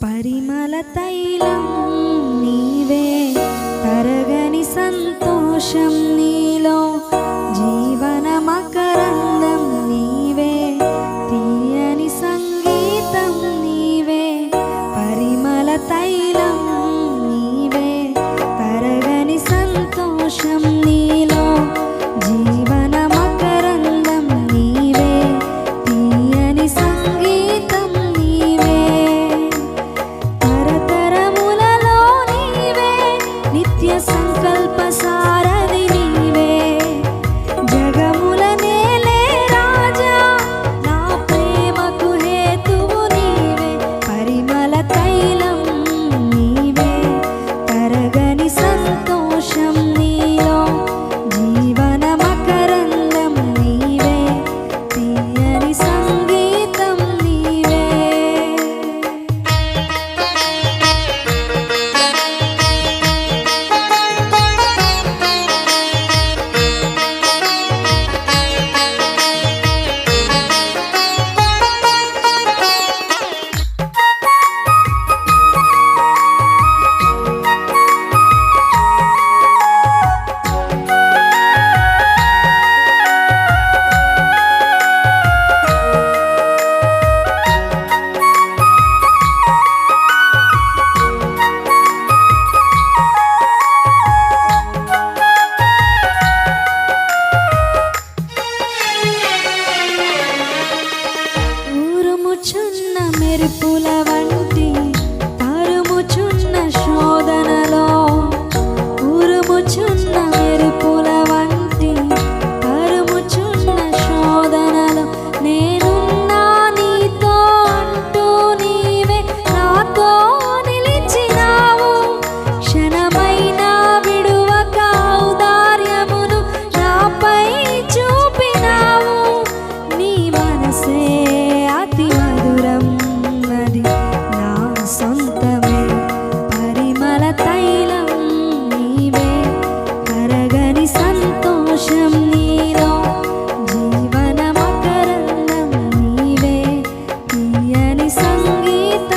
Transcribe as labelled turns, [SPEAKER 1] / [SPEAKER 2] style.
[SPEAKER 1] పరిమళ తైలం నీవే, తరగని సంతోషం నీలో, జీవన మకరందం నీవే, తీయని సంగీతం నీవే. పరిమళ తైలం నీవే, తరగని సంతోషం నీలో, జీవన మకరందం నీవే, తీయని సంగీతం నీవే. తరతరములలో నీవే, నిత్య సంకల్ప సారథి నీవే, జగముల నేలే రాజా, నా ప్రేమకు హేతువు నీవే. పరిమళ తైలం నీవే, తరగని సంతోషం నీలో, జీవన మకరందం నీవే, తీయని సంగీతం నీవే. ఊరుముచున్న మెరుపుల వంటి తరుముచున్న శోధనలో, ఊరుముచున్న మెరుపుల వంటి తరుముచున్న శోధనలో, నేనున్నా నీతో అంటూ నీవే నాతో నిలిచినావు. క్షణమైనా విడువక ఔదార్యమును నాపై చూపినావు. నీ మనసే అతి మధురం, అది నా సొంతమే. పరిమళ తైలం నీవే, తరగని సంతోషం నీలో, జీవన మకరందం నీవే, తీయని సంగీతం